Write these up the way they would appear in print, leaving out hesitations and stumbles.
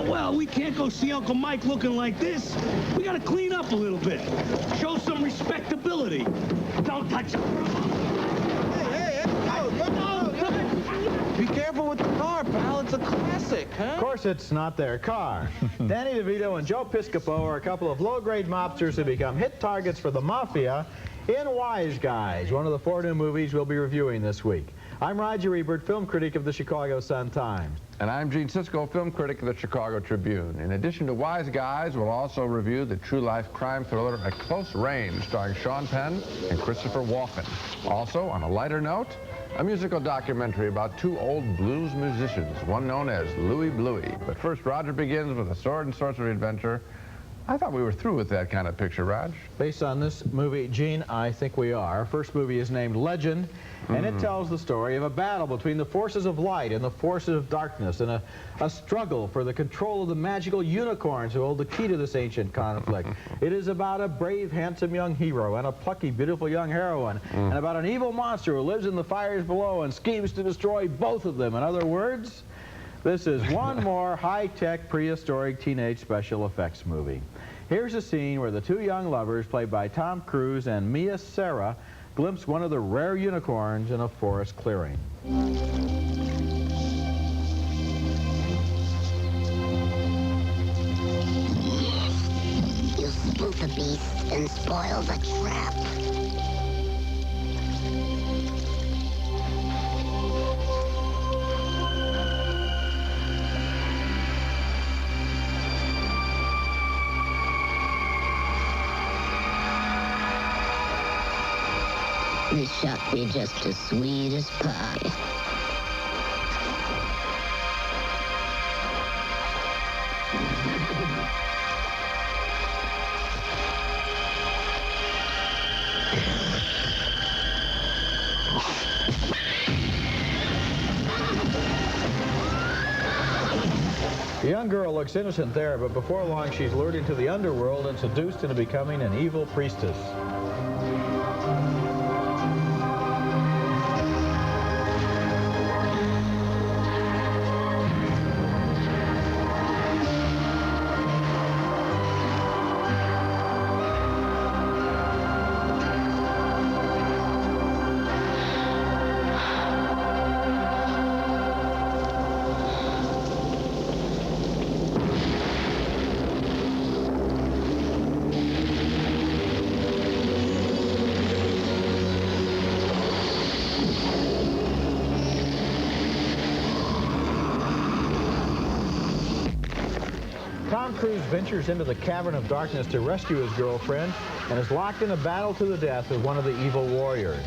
well, we can't go see Uncle Mike looking like this. We gotta clean up a little bit. Show some respectability. Don't touch him. Hey, no. Be careful with the car, pal. It's a classic, huh? Of course it's not their car. Danny DeVito and Joe Piscopo are a couple of low-grade mobsters who become hit targets for the mafia in Wise Guys, one of the 4 new movies we'll be reviewing this week. I'm Roger Ebert, film critic of the Chicago Sun-Times. And I'm Gene Siskel, film critic of the Chicago Tribune. In addition to Wise Guys, we'll also review the true-life crime thriller At Close Range, starring Sean Penn and Christopher Walken. Also, on a lighter note, a musical documentary about 2 old blues musicians, one known as Louie, Bluie. But first, Roger begins with a sword and sorcery adventure. I thought we were through with that kind of picture, Raj. Based on this movie, Gene, I think we are. Our first movie is named Legend, and it tells the story of a battle between the forces of light and the forces of darkness, and a struggle for the control of the magical unicorns who hold the key to this ancient conflict. It is about a brave, handsome young hero and a plucky, beautiful young heroine, and about an evil monster who lives in the fires below and schemes to destroy both of them. In other words, this is one more high-tech, prehistoric teenage special effects movie. Here's a scene where the 2 young lovers, played by Tom Cruise and Mia Sara, glimpse one of the rare unicorns in a forest clearing. You spook the beast and spoil the trap. This shot be just as sweet as pie. The young girl looks innocent there, but before long she's lured into the underworld and seduced into becoming an evil priestess. Tom Cruise ventures into the cavern of darkness to rescue his girlfriend and is locked in a battle to the death with one of the evil warriors.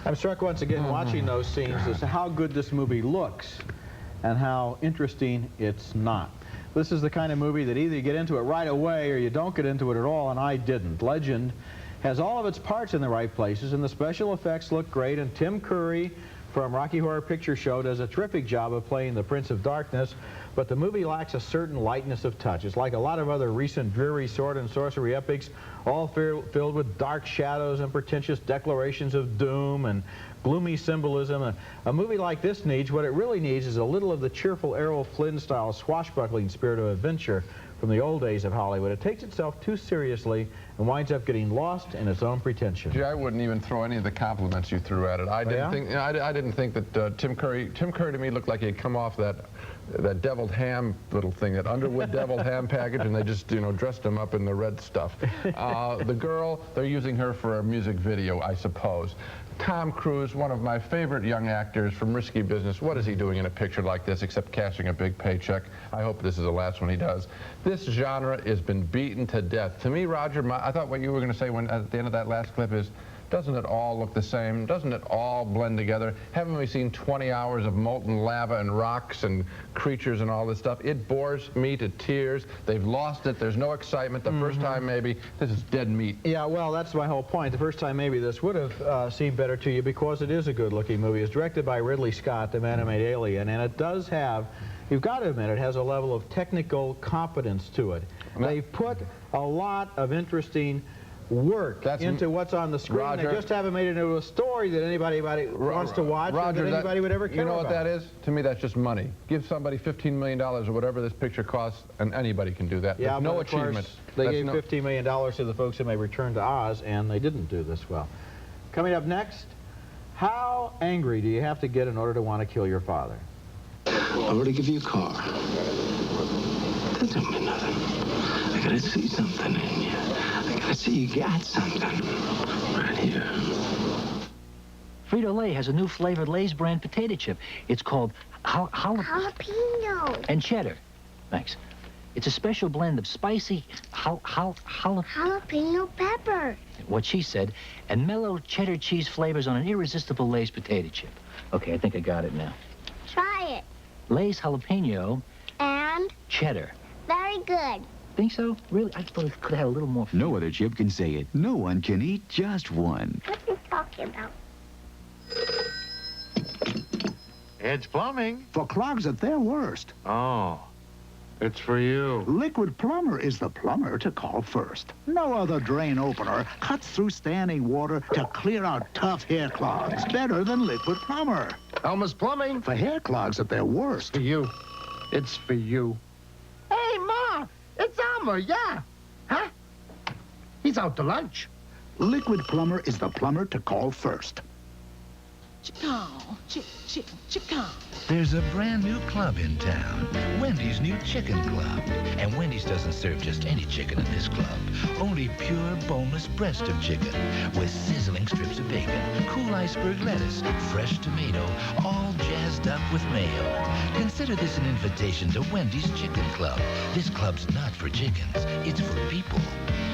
I'm struck once again watching those scenes as to how good this movie looks and how interesting it's not. This is the kind of movie that either you get into it right away or you don't get into it at all, and I didn't. Legend has all of its parts in the right places, and the special effects look great, and Tim Curry from Rocky Horror Picture Show does a terrific job of playing the Prince of Darkness, but the movie lacks a certain lightness of touch. It's like a lot of other recent dreary sword and sorcery epics, all filled with dark shadows and pretentious declarations of doom and gloomy symbolism. A movie like this needs, what it really needs is a little of the cheerful Errol Flynn-style swashbuckling spirit of adventure from the old days of Hollywood. It takes itself too seriously and winds up getting lost in its own pretension. Gee, I wouldn't even throw any of the compliments you threw at it. I didn't think that Tim Curry to me looked like he'd come off that deviled ham little thing, that Underwood deviled ham package, and they just, dressed him up in the red stuff. The girl, they're using her for a music video, I suppose. Tom Cruise, one of my favorite young actors from Risky Business. What is he doing in a picture like this except cashing a big paycheck? I hope this is the last one he does. This genre has been beaten to death. To me, Roger, I thought what you were going to say at the end of that last clip is, Doesn't it all look the same? Doesn't it all blend together? Haven't we seen 20 hours of molten lava and rocks and creatures and all this stuff? It bores me to tears. They've lost it. There's no excitement. The first time, maybe, this is dead meat. Yeah, well, that's my whole point. The first time, maybe this would have seemed better to you because it is a good-looking movie. It's directed by Ridley Scott, the man who made Alien, and it does have, you've got to admit, it has a level of technical competence to it. They've put a lot of interesting work into what's on the screen. Roger, they just haven't made it into a story that anybody wants to watch, Roger, or that anybody would ever care about. You know what that is? To me, that's just money. Give somebody $15 million or whatever this picture costs, and anybody can do that. Yeah, There's no but of course, achievement. they gave $15 million to the folks who made Return to Oz, and they didn't do this well. Coming up next, how angry do you have to get in order to want to kill your father? I already give you a car. That don't mean nothing. I gotta see something in you. I gotta see you got something right here. Frito-Lay has a new flavored Lay's brand potato chip. It's called jalapeno and cheddar. Thanks. It's a special blend of spicy jalapeno pepper. what she said, and mellow cheddar cheese flavors on an irresistible Lay's potato chip. Okay, I think I got it now. Try it. Lay's jalapeno And cheddar. very good. Think so? Really? I thought it could have had a little more. No other chip can say it. No one can eat just one. What are you talking about? Ed's Plumbing. For clogs at their worst. Oh, it's for you. Liquid Plumber is the plumber to call first. No other drain opener cuts through standing water to clear out tough hair clogs better than Liquid Plumber. Elmer's Plumbing. For hair clogs at their worst. For you. It's for you. Hey, Ma, it's Elmer, yeah. Huh? He's out to lunch. Liquid Plumber is the plumber to call first. There's a brand new club in town, Wendy's new Chicken Club. And Wendy's doesn't serve just any chicken in this club. Only pure, boneless breast of chicken with sizzling strips of bacon, cool iceberg lettuce, fresh tomato, all jazzed up with mayo. Consider this an invitation to Wendy's Chicken Club. This club's not for chickens. It's for people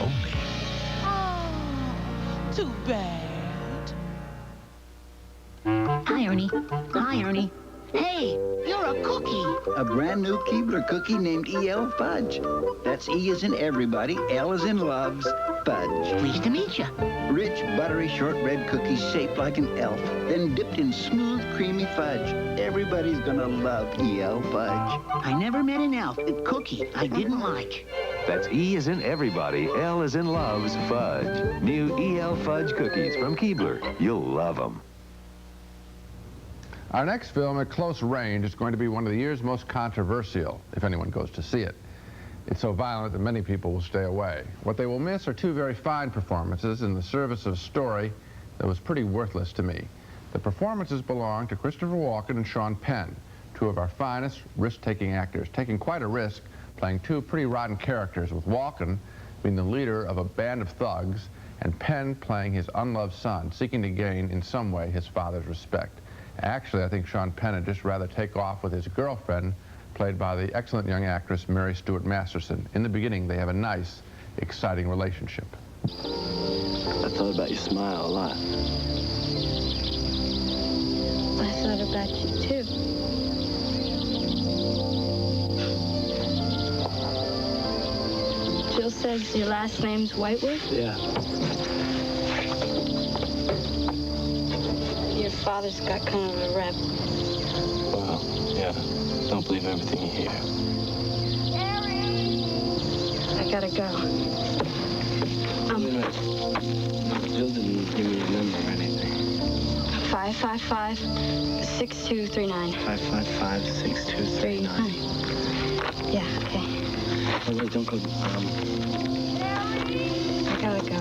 only. Oh, too bad. Hi, Ernie. Hi, Ernie. Hey, you're a cookie. A brand new Keebler cookie named E.L. Fudge. That's E as in everybody, L as in loves, fudge. Pleased to meet you. Rich, buttery shortbread cookies shaped like an elf, then dipped in smooth, creamy fudge. Everybody's gonna love E.L. Fudge. I never met an elf at cookie I didn't like. That's E as in everybody, L as in loves, fudge. New E.L. Fudge cookies from Keebler. You'll love them. Our next film, At Close Range, is going to be one of the year's most controversial, if anyone goes to see it. It's so violent that many people will stay away. What they will miss are two very fine performances in the service of a story that was pretty worthless to me. The performances belong to Christopher Walken and Sean Penn, two of our finest risk-taking actors, taking quite a risk playing two pretty rotten characters, with Walken being the leader of a band of thugs and Penn playing his unloved son, seeking to gain in some way his father's respect. Actually, I think Sean Penn would just rather take off with his girlfriend, played by the excellent young actress Mary Stuart Masterson. In the beginning, they have a nice, exciting relationship. I thought about your smile a lot. I thought about you, too. Jill says your last name's Whitewood? Yeah. Your father's got kind of a rep. Well, yeah. Don't believe everything you hear. I gotta go. Wait a minute. Jill didn't give me a number or anything. 555-6239. 555-6239. Yeah, okay. Oh, wait, don't go. I gotta go.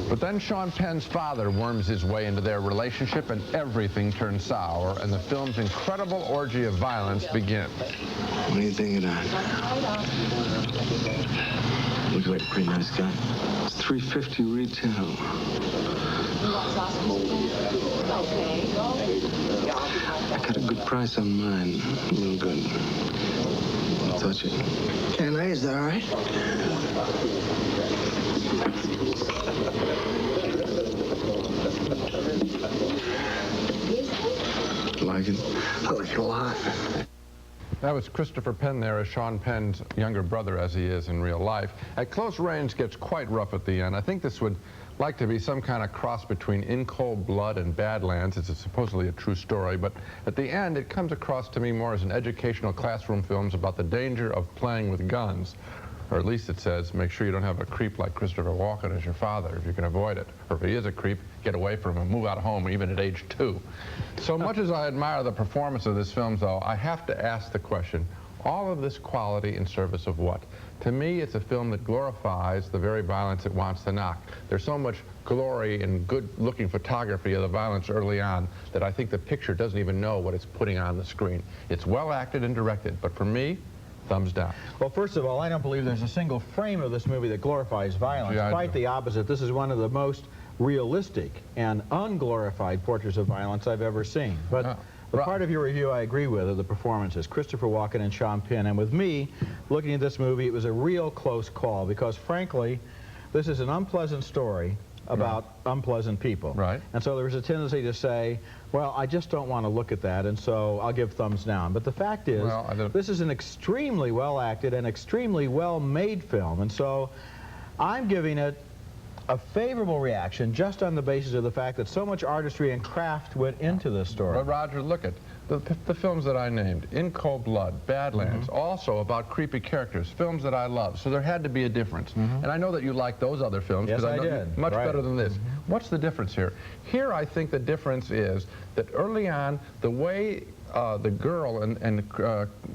But then Sean Penn's father worms his way into their relationship and everything turns sour, and the film's incredible orgy of violence begins. What do you think of that? Looks like a pretty nice gun. It's $350 retail. I got a good price on mine. Real good. I'll touch it. Can I? Is that all right? Like it? I like it a lot. That was Christopher Penn there as Sean Penn's younger brother, as he is in real life. At close range gets quite rough at the end. I think this would like to be some kind of cross between In Cold Blood and Badlands. It's supposedly a true story, but at the end it comes across to me more as an educational classroom film about the danger of playing with guns. Or at least it says, make sure you don't have a creep like Christopher Walken as your father if you can avoid it. Or if he is a creep, get away from him, move out of home, even at age 2. So much as I admire the performance of this film, though, I have to ask the question, all of this quality in service of what? To me, it's a film that glorifies the very violence it wants to knock. There's so much glory and good-looking photography of the violence early on that I think the picture doesn't even know what it's putting on the screen. It's well acted and directed, but for me, thumbs down. Well, first of all, I don't believe there's a single frame of this movie that glorifies violence. Yeah, quite the opposite. This is one of the most realistic and unglorified portraits of violence I've ever seen. But the part of your review I agree with are the performances, Christopher Walken and Sean Penn. And with me, looking at this movie, it was a real close call because, frankly, this is an unpleasant story about unpleasant people. Right. And so there was a tendency to say, well, I just don't want to look at that, and so I'll give thumbs down. But the fact is, this is an extremely well-acted and extremely well-made film, and so I'm giving it a favorable reaction just on the basis of the fact that so much artistry and craft went into this story. But Roger, look at the films that I named, In Cold Blood, Badlands, also about creepy characters, films that I love. So there had to be a difference. And I know that you like those other films because I know did. Much better than this. What's the difference here? Here I think the difference is that early on, the way the girl and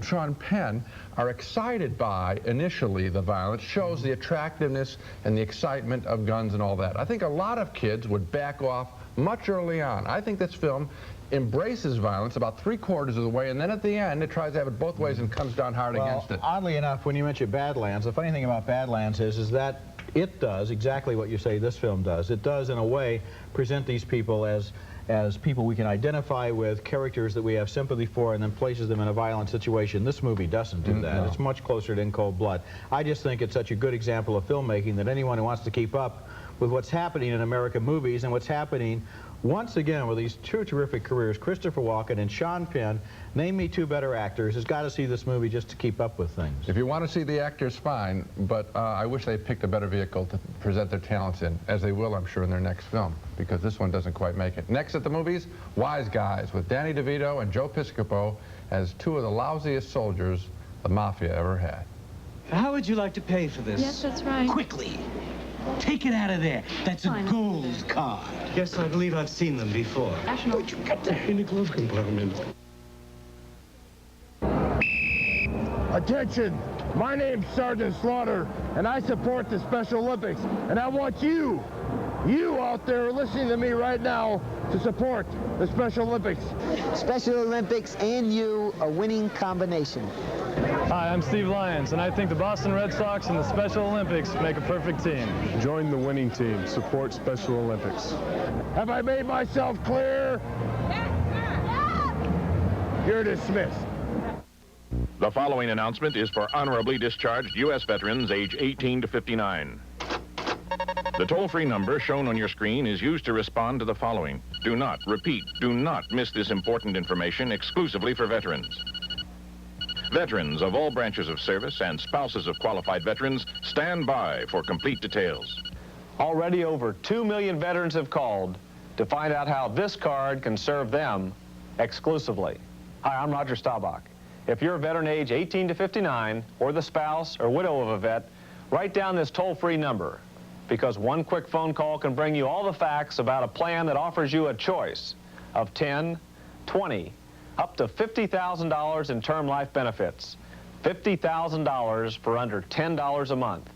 Sean Penn are excited by, initially, the violence, shows the attractiveness and the excitement of guns and all that. I think a lot of kids would back off much early on. I think this film embraces violence about 3/4 of the way, and then at the end it tries to have it both ways and comes down hard against it. Oddly enough, when you mention Badlands, the funny thing about Badlands is that it does exactly what you say this film does. It does, in a way, present these people as people we can identify with, characters that we have sympathy for, and then places them in a violent situation. This movie doesn't do that. No. It's much closer to In Cold Blood. I just think it's such a good example of filmmaking that anyone who wants to keep up with what's happening in American movies and what's happening once again with these two terrific careers, Christopher Walken and Sean Penn, name me two better actors, has got to see this movie just to keep up with things. If you want to see the actors, fine, but I wish they picked a better vehicle to present their talents in, as they will, I'm sure, in their next film, because this one doesn't quite make it. Next at the movies, Wise Guys, with Danny DeVito and Joe Piscopo as two of the lousiest soldiers the Mafia ever had. How would you like to pay for this? Yes, that's right. Quickly. Take it out of there. That's a gold card. Yes, I believe I've seen them before. Where'd you get that in the glove compartment? Attention! My name's Sergeant Slaughter, and I support the Special Olympics. And I want you out there listening to me right now, to support the Special Olympics. Special Olympics and you, a winning combination. Hi, I'm Steve Lyons, and I think the Boston Red Sox and the Special Olympics make a perfect team. Join the winning team. Support Special Olympics. Have I made myself clear? You're dismissed. The following announcement is for honorably discharged U.S. veterans age 18 to 59. The toll-free number shown on your screen is used to respond to the following. Do not, repeat, do not miss this important information exclusively for veterans. Veterans of all branches of service and spouses of qualified veterans stand by for complete details. Already over 2 million veterans have called to find out how this card can serve them exclusively. Hi, I'm Roger Staubach. If you're a veteran age 18 to 59 or the spouse or widow of a vet, write down this toll-free number, because one quick phone call can bring you all the facts about a plan that offers you a choice of 10, 20, up to $50,000 in term life benefits. $50,000 for under $10 a month.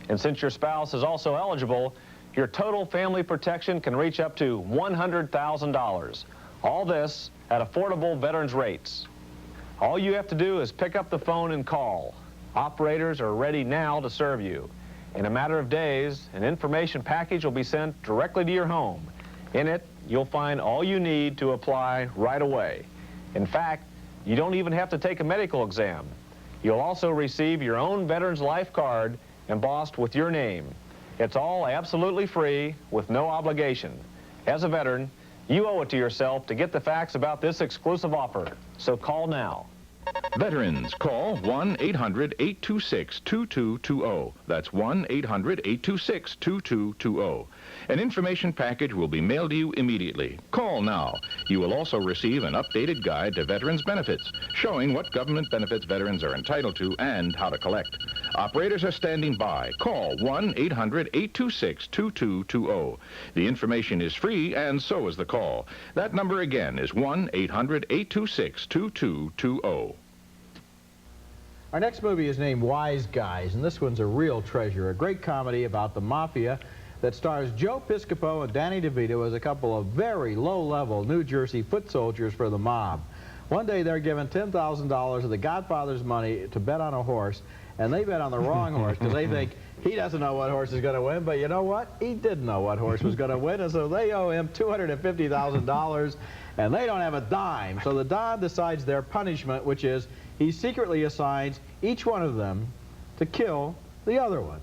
And since your spouse is also eligible, your total family protection can reach up to $100,000. All this at affordable veterans rates. All you have to do is pick up the phone and call. Operators are ready now to serve you. In a matter of days, an information package will be sent directly to your home. In it, you'll find all you need to apply right away. In fact, you don't even have to take a medical exam. You'll also receive your own Veterans Life card embossed with your name. It's all absolutely free with no obligation. As a veteran, you owe it to yourself to get the facts about this exclusive offer. So call now. Veterans, call 1-800-826-2220. That's 1-800-826-2220. An information package will be mailed to you immediately. Call now. You will also receive an updated guide to veterans benefits, showing what government benefits veterans are entitled to and how to collect. Operators are standing by. Call 1-800-826-2220. The information is free, and so is the call. That number again is 1-800-826-2220. Our next movie is named Wise Guys, and this one's a real treasure, a great comedy about the mafia that stars Joe Piscopo and Danny DeVito as a couple of very low-level New Jersey foot soldiers for the mob. One day they're given $10,000 of the Godfather's money to bet on a horse, and they bet on the wrong horse because they think he doesn't know what horse is going to win, but you know what? He did know what horse was going to win, and so they owe him $250,000, and they don't have a dime. So the Don decides their punishment, which is he secretly assigns each one of them to kill the other one.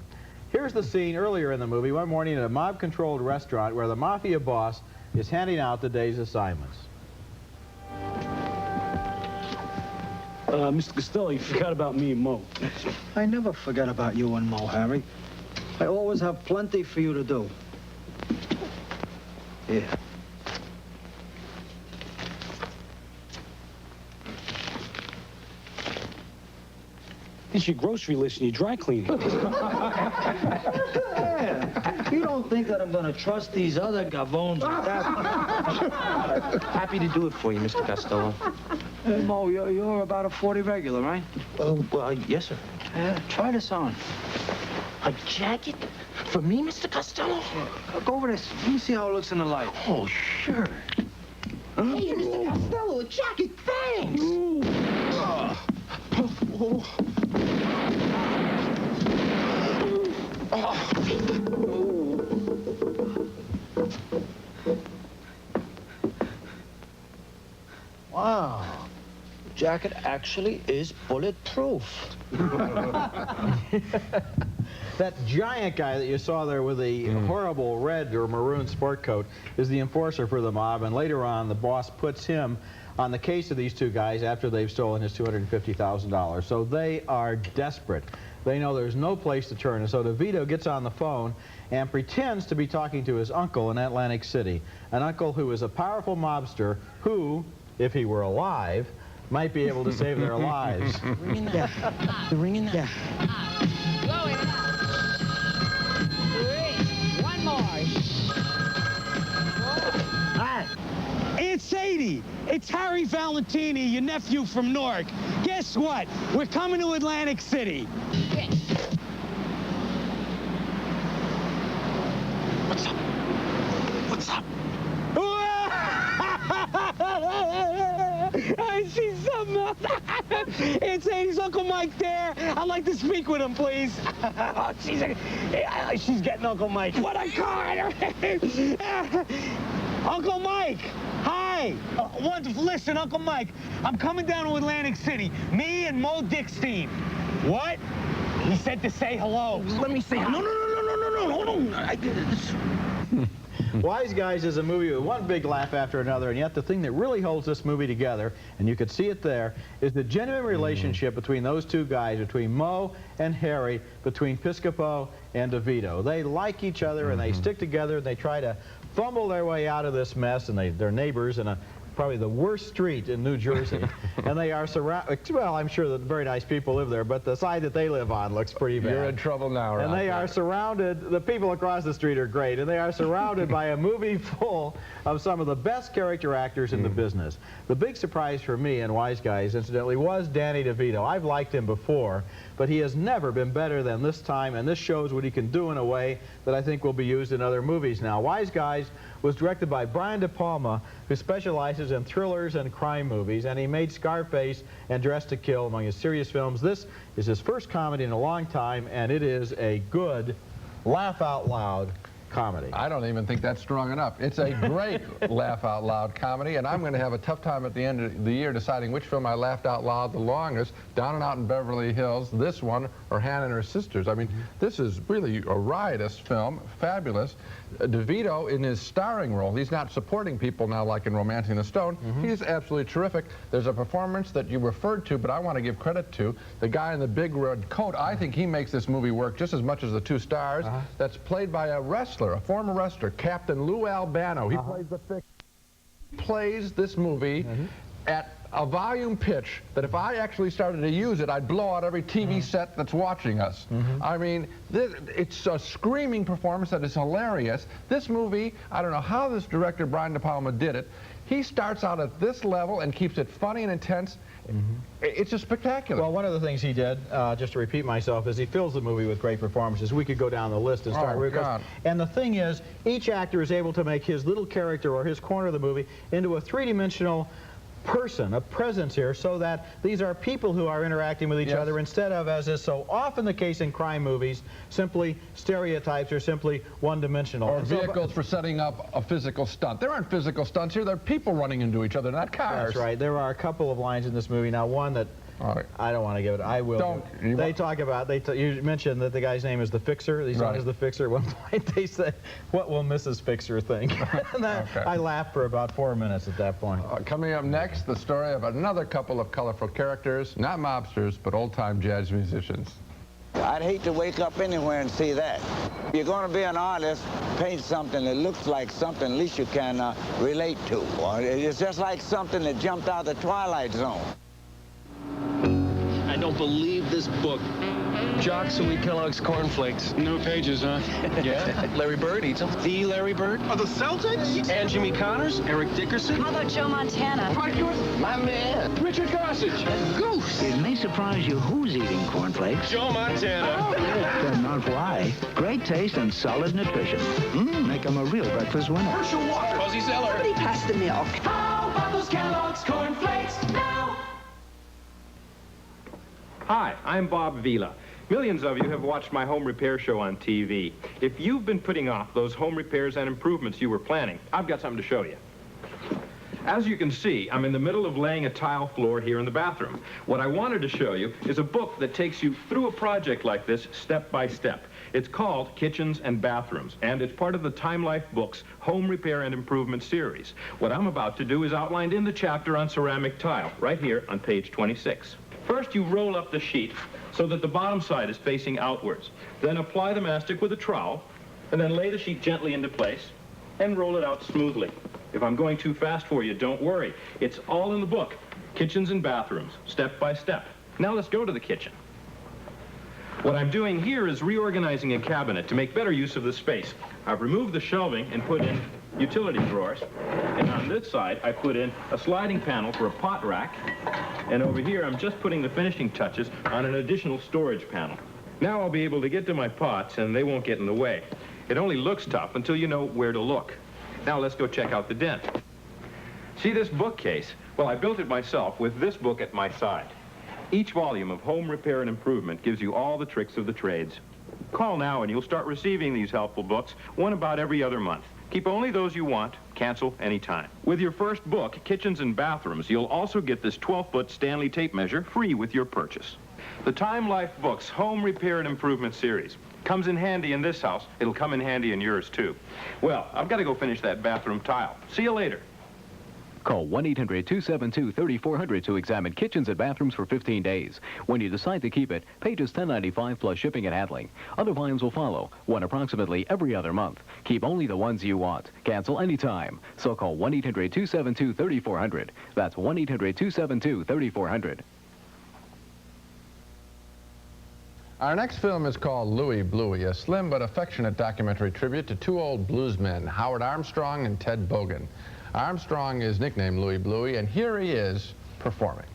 Here's the scene earlier in the movie, one morning at a mob-controlled restaurant where the mafia boss is handing out the day's assignments. Mr. Costello, you forgot about me and Mo. I never forget about you and Mo, Harry. I always have plenty for you to do. Here. It's your grocery list and your dry cleaning. Yeah. You don't think that I'm going to trust these other gavones with that? Happy to do it for you, Mr. Costello. Mo, you're about a 40 regular, right? Well, yes, sir. Try this on. A jacket? For me, Mr. Costello? Yeah. Go over this. Let me see how it looks in the light. Oh, sure. Huh? Hey, Mr. Costello, a jacket, thanks! Wow. The jacket actually is bulletproof. That giant guy that you saw there with the horrible red or maroon sport coat is the enforcer for the mob, and later on the boss puts him on the case of these two guys after they've stolen his $250,000. So they are desperate. They know there's no place to turn, and so DeVito gets on the phone and pretends to be talking to his uncle in Atlantic City, an uncle who is a powerful mobster who, if he were alive, might be able to save their lives. Ringing now. The ringing now. Louie, one more. Hi. It's Sadie. It's Harry Valentini, your nephew from Newark. Guess what? We're coming to Atlantic City. What's up? What's up? I see something else. It's Sadie's Uncle Mike there. I'd like to speak with him, please. She's getting Uncle Mike. What a card! Uncle Mike! Hi! Wonderful. Listen, Uncle Mike, I'm coming down to Atlantic City. Me and Mo Dickstein. What? He said to say hello. Let me say hello. No, hold on. Wise Guys is a movie with one big laugh after another, and yet the thing that really holds this movie together, and you could see it there, is the genuine relationship between those two guys, between Mo and Harry, between Piscopo and DeVito. They like each other, and they stick together, and they try to fumble their way out of this mess, and they're neighbors in probably the worst street in New Jersey. And they are surrounded, well, I'm sure that very nice people live there, but the side that they live on looks pretty bad. You're in trouble now, right? And they are surrounded, the people across the street are great, and they are surrounded by a movie full of some of the best character actors in the business. The big surprise for me in Wise Guys, incidentally, was Danny DeVito. I've liked him before, but he has never been better than this time, and this shows what he can do in a way that I think will be used in other movies now. Wise Guys was directed by Brian De Palma, who specializes specializes in thrillers and crime movies, and he made Scarface and Dressed to Kill among his serious films. This is his first comedy in a long time, and it is a good, laugh-out-loud comedy. I don't even think that's strong enough. It's a great laugh-out-loud comedy, and I'm going to have a tough time at the end of the year deciding which film I laughed out loud the longest, Down and Out in Beverly Hills, this one, or Hannah and Her Sisters. I mean, this is really a riotous film, fabulous. DeVito in his starring role, he's not supporting people now like in Romancing the Stone. He's absolutely terrific. There's a performance that you referred to, but I want to give credit to. The guy in the big red coat, I think he makes this movie work just as much as the two stars. That's played by a wrestler, a former wrestler, Captain Lou Albano. He plays this movie at a volume pitch that if I actually started to use it, I'd blow out every TV set that's watching us. I mean, it's a screaming performance that is hilarious. This movie, I don't know how this director, Brian De Palma, did it. He starts out at this level and keeps it funny and intense. It's just spectacular. Well, one of the things he did, just to repeat myself, is he fills the movie with great performances. We could go down the list and start. And the thing is, each actor is able to make his little character or his corner of the movie into a three-dimensional person, a presence here, so that these are people who are interacting with each other instead of, as is so often the case in crime movies, simply stereotypes or simply one-dimensional. Or vehicles for setting up a physical stunt. There aren't physical stunts here. They're people running into each other, not cars. That's right. There are a couple of lines in this movie. Now, one that I don't want to give it. I will. Don't. They talk about. You mentioned that the guy's name is the Fixer. He's known as the Fixer. At one point, they say, "What will Mrs. Fixer think?" And I laughed for about 4 minutes at that point. Coming up next, the story of another couple of colorful characters, not mobsters, but old-time jazz musicians. I'd hate to wake up anywhere and see that. If you're going to be an artist, paint something that looks like something at least you can relate to. Or it's just like something that jumped out of the Twilight Zone. I don't believe this book. Jock Suey Kellogg's cornflakes. No pages, huh? Yeah. Larry Bird eats them. The Larry Bird? Are the Celtics? And Jimmy Connors? Eric Dickerson? How about Joe Montana? My man. Richard Gossage. Goose. It may surprise you who's eating cornflakes. Joe Montana. But not why. Great taste and solid nutrition. Make them a real breakfast winner. Herschel Walker. Fuzzy Zeller. Somebody pass the milk. How about those Kellogg's cornflakes now? Hi, I'm Bob Vila. Millions of you have watched my home repair show on TV. If you've been putting off those home repairs and improvements you were planning, I've got something to show you. As you can see, I'm in the middle of laying a tile floor here in the bathroom. What I wanted to show you is a book that takes you through a project like this step by step. It's called Kitchens and Bathrooms, and it's part of the Time Life Books Home Repair and Improvement series. What I'm about to do is outlined in the chapter on ceramic tile, right here on page 26. First, you roll up the sheet so that the bottom side is facing outwards. Then apply the mastic with a trowel, and then lay the sheet gently into place and roll it out smoothly. If I'm going too fast for you, don't worry. It's all in the book, Kitchens and Bathrooms, step by step. Now let's go to the kitchen. What I'm doing here is reorganizing a cabinet to make better use of the space. I've removed the shelving and put in utility drawers. And on this side, I put in a sliding panel for a pot rack. And over here, I'm just putting the finishing touches on an additional storage panel. Now I'll be able to get to my pots, and they won't get in the way. It only looks tough until you know where to look. Now let's go check out the den. See this bookcase? Well, I built it myself with this book at my side. Each volume of Home Repair and Improvement gives you all the tricks of the trades. Call now and you'll start receiving these helpful books, one about every other month. Keep only those you want, cancel anytime. With your first book, Kitchens and Bathrooms, you'll also get this 12-foot Stanley tape measure free with your purchase. The Time Life Books Home Repair and Improvement series comes in handy in this house. It'll come in handy in yours, too. Well, I've got to go finish that bathroom tile. See you later. Call 1-800-272-3400 to examine kitchens and bathrooms for 15 days. When you decide to keep it, pay just $10.95 plus shipping and handling. Other volumes will follow, one approximately every other month. Keep only the ones you want. Cancel anytime. So call 1-800-272-3400. That's 1-800-272-3400. Our next film is called Louie, Bluie, a slim but affectionate documentary tribute to two old bluesmen, Howard Armstrong and Ted Bogan. Armstrong is nicknamed Louie Bluie, and here he is performing.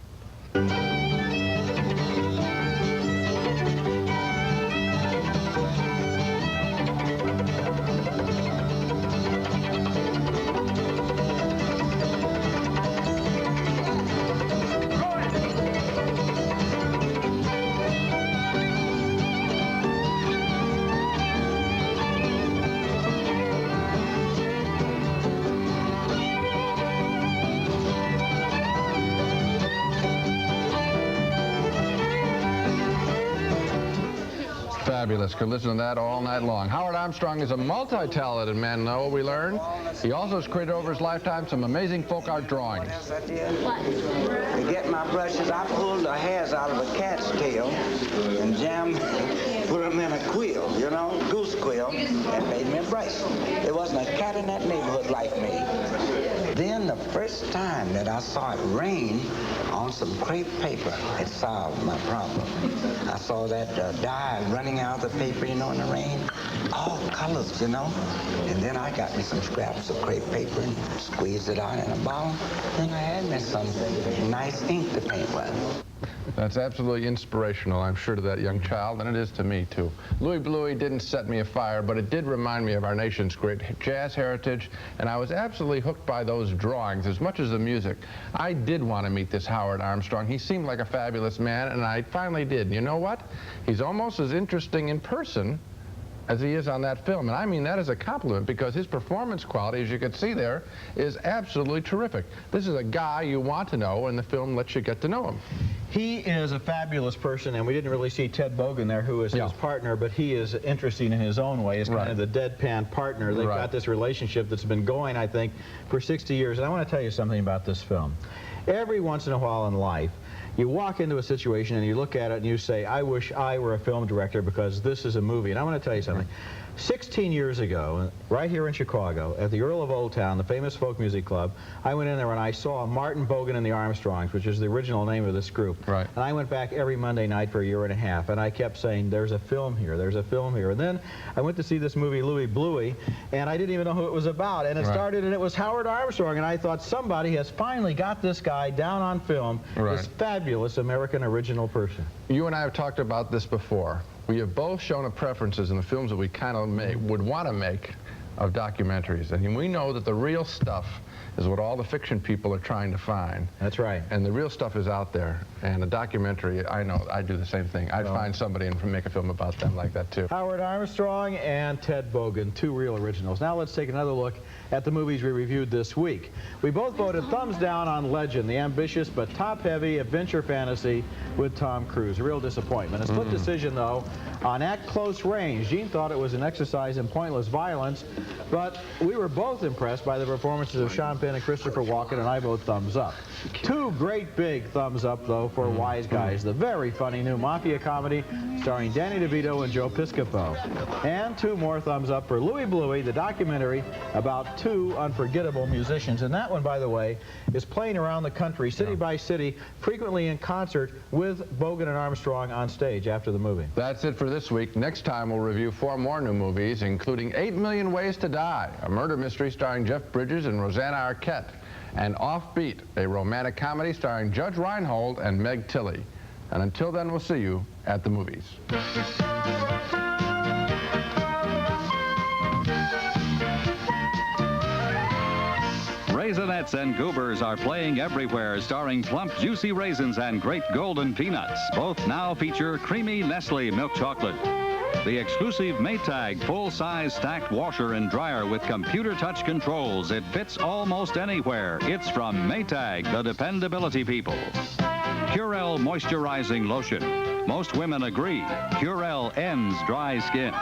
fabulous. Could listen to that all night long. Howard Armstrong is a multi-talented man, though, we learned. He also has created over his lifetime some amazing folk art drawings. What? To get my brushes, I pulled the hairs out of a cat's tail and put them in a quill, you know, goose quill, and made me a brush. There wasn't a cat in that neighborhood like me. Then the first time that I saw it rain on some crepe paper, it solved my problem. I saw that dye running out of the paper, you know, in the rain, all colors, you know. And then I got me some scraps of crepe paper and squeezed it out in a bottle. Then I had me some nice ink to paint with. That's absolutely inspirational, I'm sure, to that young child, and it is to me, too. Louie Bluie didn't set me afire, but it did remind me of our nation's great jazz heritage, and I was absolutely hooked by those drawings as much as the music. I did want to meet this Howard Armstrong. He seemed like a fabulous man, and I finally did. And you know what? He's almost as interesting in person as he is on that film. And I mean that as a compliment, because his performance quality, as you can see there, is absolutely terrific. This is a guy you want to know, and the film lets you get to know him. He is a fabulous person, and we didn't really see Ted Bogan there, who is his partner, but he is interesting in his own way. He's kind of the deadpan partner. They've got this relationship that's been going, I think, for 60 years. And I want to tell you something about this film. Every once in a while in life, you walk into a situation and you look at it and you say, I wish I were a film director because this is a movie. And I want to tell you something. 16 years ago, right here in Chicago, at the Earl of Old Town, the famous folk music club, I went in there and I saw Martin Bogan and the Armstrongs, which is the original name of this group. Right. And I went back every Monday night for a year and a half, and I kept saying, there's a film here, there's a film here. And then I went to see this movie, Louie, Bluie, and I didn't even know who it was about. And it started, and it was Howard Armstrong, and I thought, somebody has finally got this guy down on film, this fabulous American original person. You and I have talked about this before. We have both shown a preferences in the films that we kind of would want to make of documentaries. And we know that the real stuff is what all the fiction people are trying to find. That's right. And the real stuff is out there. And a documentary, I know, I'd do the same thing. I'd find somebody and make a film about them like that, too. Howard Armstrong and Ted Bogan, two real originals. Now let's take another look at the movies we reviewed this week. We both voted thumbs down on Legend, the ambitious but top-heavy adventure fantasy with Tom Cruise. A real disappointment. A split decision, though, on At Close Range. Gene thought it was an exercise in pointless violence, but we were both impressed by the performances of Sean Penn and Christopher Walken, and I vote thumbs up. Two great big thumbs up, though, for Wise Guys, the very funny new mafia comedy starring Danny DeVito and Joe Piscopo. And two more thumbs up for Louie Bluie, the documentary about two unforgettable musicians. And that one, by the way, is playing around the country, city by city, frequently in concert with Bogan and Armstrong on stage after the movie. That's it for this week. Next time we'll review 4 more new movies, including 8 Million Ways to Die, a murder mystery starring Jeff Bridges and Rosanna Arquette, and Offbeat, a romantic comedy starring Judge Reinhold and Meg Tilly. And until then, we'll see you at the movies. Raisinets and Goobers are playing everywhere, starring plump, juicy raisins and great golden peanuts. Both now feature creamy Nestle milk chocolate. The exclusive Maytag full-size stacked washer and dryer with computer touch controls. It fits almost anywhere. It's from Maytag, the dependability people. Curel moisturizing lotion. Most women agree, Curel ends dry skin.